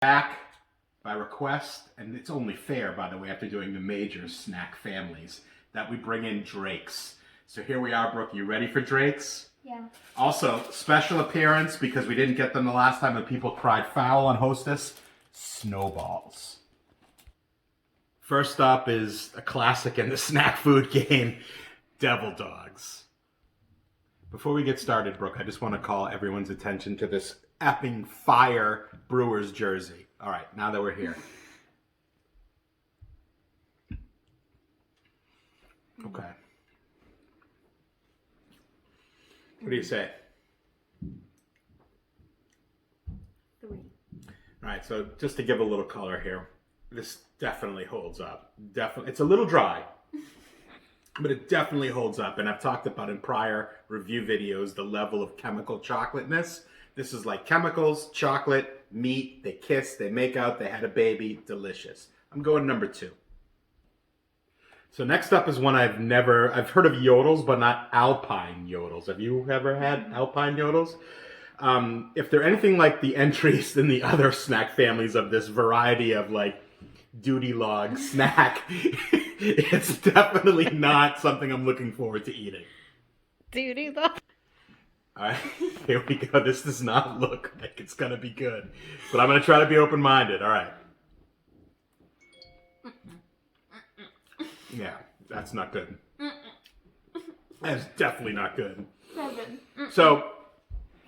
Back by request, and it's only fair, by the way, after doing the major snack families, that we bring in Drake's. So here we are, Brooke. You ready for Drake's? Yeah. Also, special appearance, because we didn't get them the last time and people cried foul on Hostess, Snowballs. First up is a classic in the snack food game, Devil Dogs. Before we get started, Brooke, I just want to call everyone's attention to this effing fire Brewers jersey. All right, now that we're here. Okay. What do you say? 3. All right, so just to give a little color here, this definitely holds up. Definitely, it's a little dry, but it definitely holds up. And I've talked about in prior review videos the level of chemical chocolateness. This is like chemicals, chocolate, meat. They kiss, they make out, they had a baby. Delicious. I'm going number 2. So next up is one I've heard of yodels, but not Alpine yodels. Have you ever had Alpine yodels? If they're anything like the entries in the other snack families of this variety of like duty log snack, it's definitely not something I'm looking forward to eating. Duty log. All right, here we go. This does not look like it's going to be good, but I'm going to try to be open-minded. All right. Yeah, that's not good. That's definitely not good. 7. So,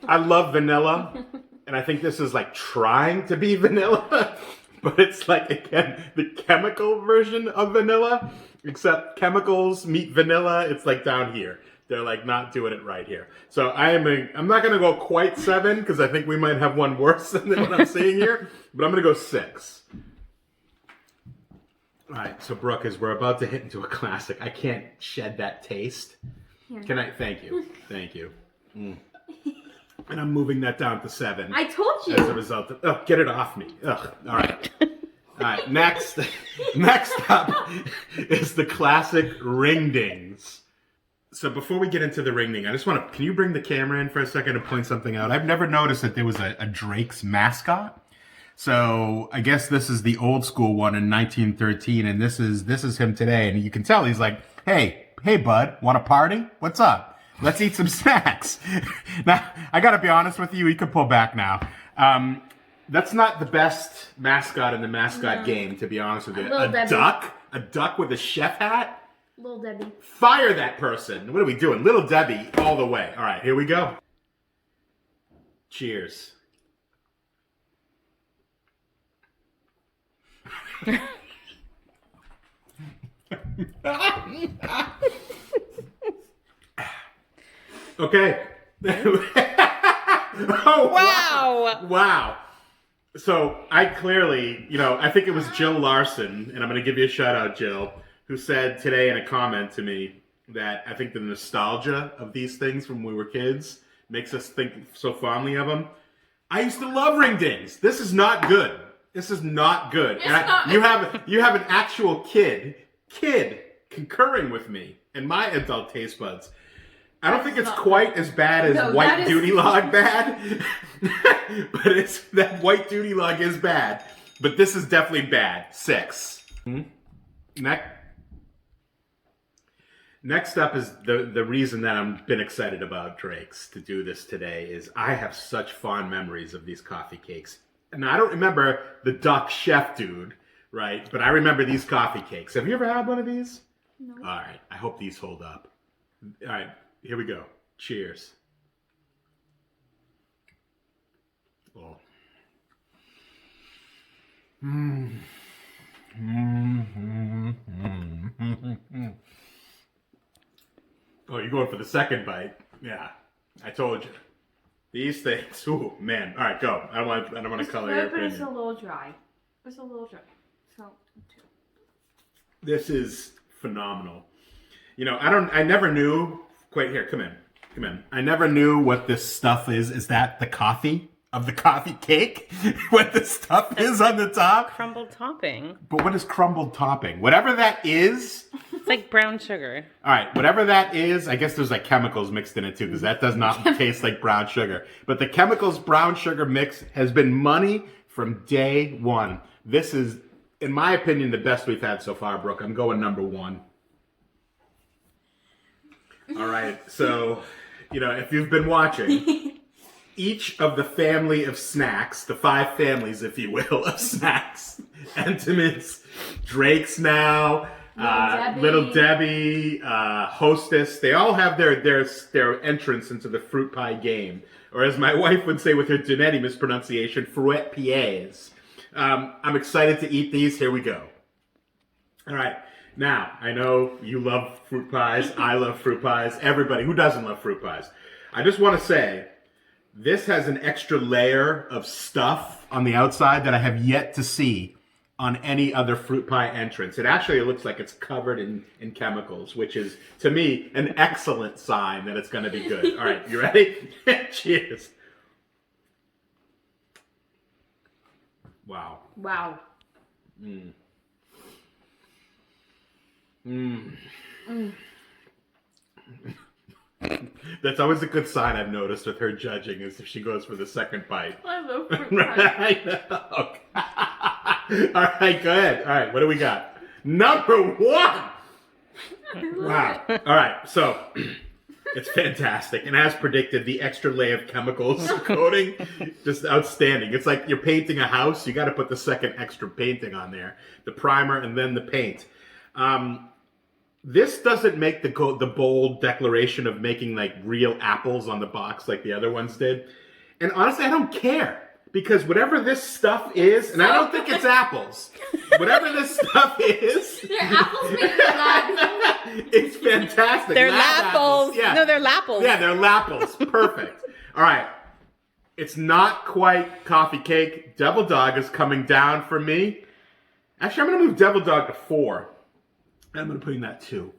I love vanilla, and I think this is like trying to be vanilla, but it's like, again, the chemical version of vanilla, except chemicals meet vanilla, it's like down here. They're like not doing it right here. So I'm not going to go quite 7, because I think we might have one worse than what I'm seeing here, but I'm going to go 6. All right, so Brooke, as we're about to hit into a classic, I can't shed that taste. Here. Can I? Thank you. Thank you. And I'm moving that down to 7. I told you. As a result of, oh, get it off me. Ugh. All right. All right, next up is the classic ring dings. So before we get into the ring ding, I just want to, can you bring the camera in for a second and point something out? I've never noticed that there was a Drake's mascot. So I guess this is the old school one in 1913, and this is him today, and you can tell he's like, hey bud, want a party? What's up? Let's eat some snacks. Now, I gotta be honest with you, he can pull back now. That's not the best mascot in the mascot game, to be honest with you. A duck with a chef hat? Little Debbie. Fire that person. What are we doing? Little Debbie all the way. All right, here we go. Cheers. Okay. Oh, Wow. Wow. So I clearly, I think it was Jill Larson, and I'm going to give you a shout out, Jill, who said today in a comment to me that I think the nostalgia of these things from when we were kids makes us think so fondly of them. I used to love ring dings. This is not good. This is not good. You have an actual kid concurring with me and my adult taste buds. I don't think it's quite as bad as white duty log bad, but that white duty log is bad. But this is definitely bad. 6. Next up is the reason that I've been excited about Drake's to do this today is I have such fond memories of these coffee cakes. And I don't remember the duck chef dude, right? But I remember these coffee cakes. Have you ever had one of these? No. All right. I hope these hold up. All right. Here we go. Cheers. Oh. Oh, you're going for the second bite. Yeah. I told you. These things. Ooh, man. All right, go. I don't want to color your opinion. It's a little dry. It's a little dry. So, 2. This is phenomenal. I never knew quite here. Come in. I never knew what this stuff is. Is that the coffee of the coffee cake? What the stuff is on the top? Crumbled topping. But what is crumbled topping? Whatever that is. It's like brown sugar. All right, whatever that is, I guess there's like chemicals mixed in it too, because that does not taste like brown sugar. But the chemicals brown sugar mix has been money from day one. This is, in my opinion, the best we've had so far, Brooke. I'm going number one. All right, so, if you've been watching, each of the family of snacks, the 5 families, if you will, of snacks, Entenmann's, Drake's Now, Little Debbie, Hostess, they all have their entrance into the fruit pie game. Or as my wife would say with her Genetti mispronunciation, fruit pies. I'm excited to eat these. Here we go. All right. Now, I know you love fruit pies. I love fruit pies. Everybody, who doesn't love fruit pies? I just want to say, this has an extra layer of stuff on the outside that I have yet to see on any other fruit pie entrance. It actually looks like it's covered in chemicals, which is, to me, an excellent sign that it's going to be good. All right, you ready? Cheers. Wow. Wow. Mm. Mm. Mm. That's always a good sign I've noticed with her judging, is if she goes for the second bite. I love fruit pie. I know. All right, go ahead. All right, what do we got? Number 1! Wow. All right, so it's fantastic. And as predicted, the extra layer of chemicals coating, just outstanding. It's like you're painting a house. You got to put the second extra painting on there. The primer and then the paint. This doesn't make the bold declaration of making like real apples on the box like the other ones did. And honestly, I don't care. Because whatever this stuff is, and I don't think it's apples. Whatever this stuff is. They're apples made of lab. It's fantastic. They're Lab apples. lapples. Yeah. No, they're lapples. Yeah, they're lapples. Perfect. All right. It's not quite coffee cake. Devil Dog is coming down for me. Actually, I'm going to move Devil Dog to 4. I'm going to put in that 2.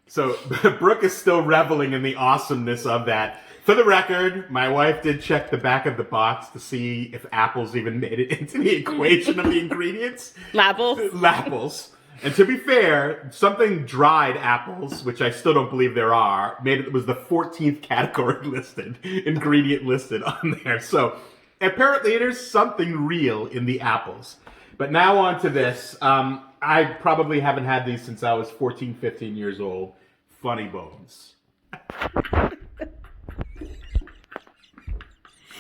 So, Brooke is still reveling in the awesomeness of that. For the record, my wife did check the back of the box to see if apples even made it into the equation of the ingredients. Lapples. Lapples. And to be fair, something dried apples, which I still don't believe there are, was the 14th category listed, ingredient listed on there. So, apparently there's something real in the apples. But now on to this. I probably haven't had these since I was 14, 15 years old. Funny Bones.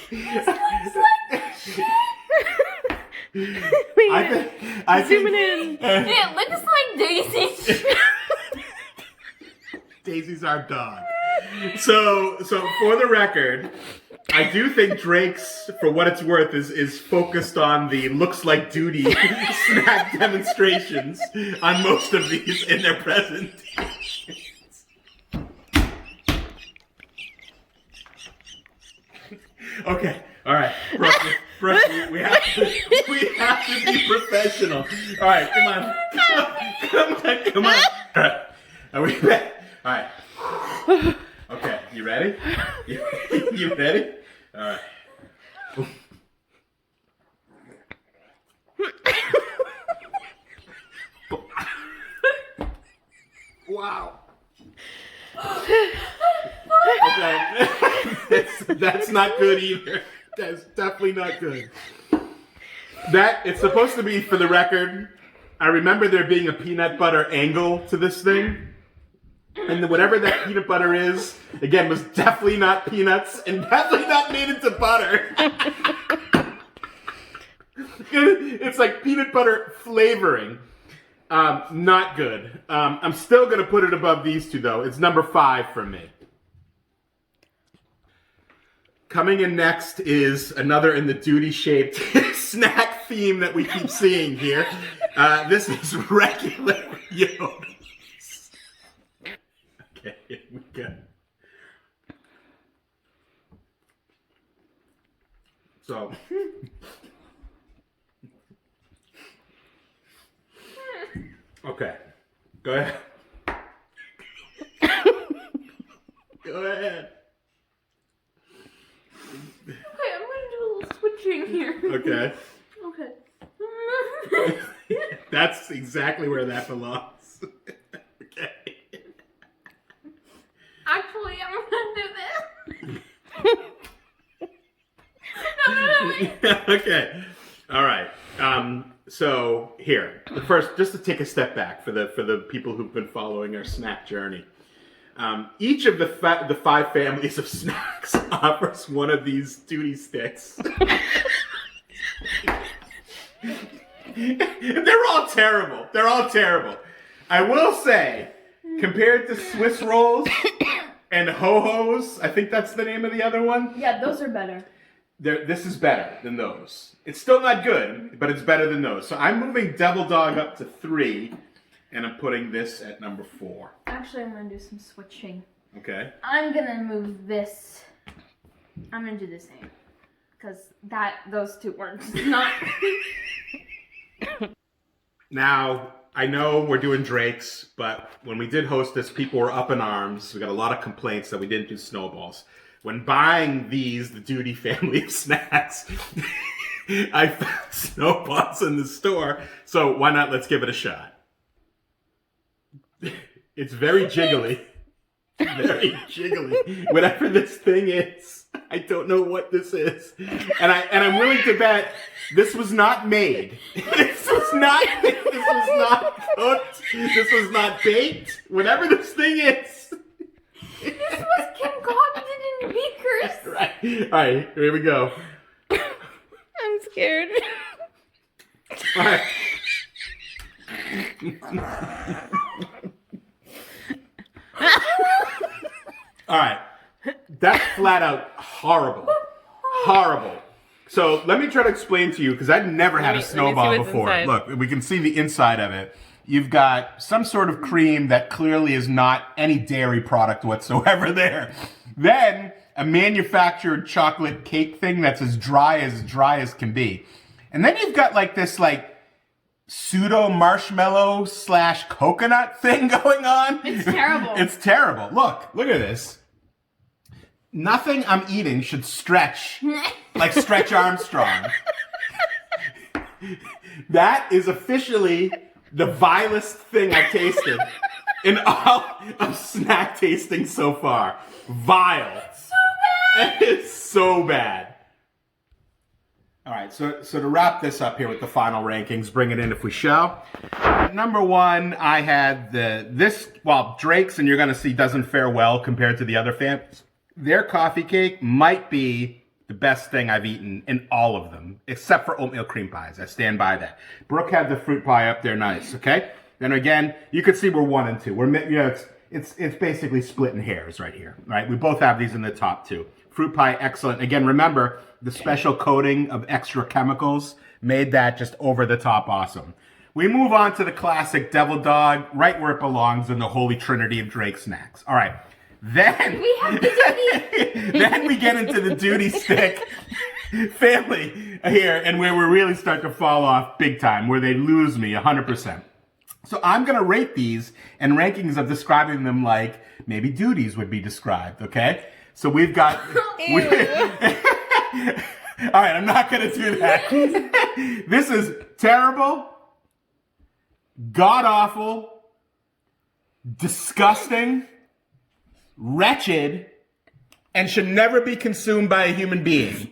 This looks like shit. Zooming in. It looks like Daisy. Daisy's our dog. So for the record, I do think Drake's, for what it's worth, is focused on the looks like duty snack demonstrations on most of these in their presentations. Okay, all right, Brooke, we have to be professional. All right, come on. All right, are we ready? All right. Okay, you ready? You ready? All right. Wow. Okay. That's not good either. That's definitely not good. It's supposed to be, for the record, I remember there being a peanut butter angle to this thing. And whatever that peanut butter is, again, was definitely not peanuts and definitely not made into butter. It's like peanut butter flavoring. Not good. I'm still going to put it above these two, though. It's number 5 for me. Coming in next is another in the duty-shaped snack theme that we keep seeing here. This is regular Yoda. Okay, here we go. So, okay, go ahead. Go ahead. Okay, I'm gonna do a little switching here. Okay. Okay. That's exactly where that belongs. Okay. Actually, I'm gonna do this. No, Okay. All right. So here, the first, just to take a step back for the people who've been following our snack journey. Each of the 5 families of snacks offers one of these duty sticks. They're all terrible. They're all terrible. I will say, compared to Swiss rolls and ho-hos, I think that's the name of the other one. Yeah, those are better. This is better than those. It's still not good, but it's better than those. So I'm moving Devil Dog up to 3, and I'm putting this at number 4. Actually, I'm gonna do some switching. Okay. I'm gonna move this. I'm gonna do the same. Because those two were just not. Now, I know we're doing Drake's, but when we did Hostess, people were up in arms. We got a lot of complaints that we didn't do Snowballs. When buying these, the Duty family of snacks, I found Snowballs in the store. So why not? Let's give it a shot. It's very jiggly. Very jiggly. Whatever this thing is, I don't know what this is. And I'm willing to bet this was not made. This was not cooked. This was not baked. Whatever this thing is. This was concocted in beakers. Right. All right, here we go. I'm scared. All right. All right. That's flat out horrible. Horrible. So let me try to explain to you, because I've never had a Let me see Snowball what's before. inside. Look, we can see the inside of it. You've got some sort of cream that clearly is not any dairy product whatsoever there. Then a manufactured chocolate cake thing that's as dry as can be. And then you've got like this pseudo marshmallow / coconut thing going on. It's terrible. It's terrible. Look at this. Nothing I'm eating should stretch like Stretch Armstrong. That is officially the vilest thing I've tasted in all of snack tasting so far. Vile. So bad. It's so bad. All right, so to wrap this up here with the final rankings, bring it in if we shall. At number 1, I had Drake's, and you're going to see doesn't fare well compared to the other families. Their coffee cake might be the best thing I've eaten in all of them, except for oatmeal cream pies. I stand by that. Brooke had the fruit pie up there, nice. Okay. Then again, you can see we're 1 and 2. It's basically splitting hairs right here. Right. We both have these in the top 2. Fruit pie, excellent. Again, remember the special coating of extra chemicals made that just over the top awesome. We move on to the classic Devil Dog, right where it belongs in the holy trinity of Drake snacks. All right. Then We have the duty. then we get into the duty stick family here, and where we really start to fall off big time, where they lose me 100%. So I'm going to rate these in rankings of describing them like maybe duties would be described, okay? So we've got... All right, I'm not going to do that. This is terrible, god-awful, disgusting, wretched, and should never be consumed by a human being.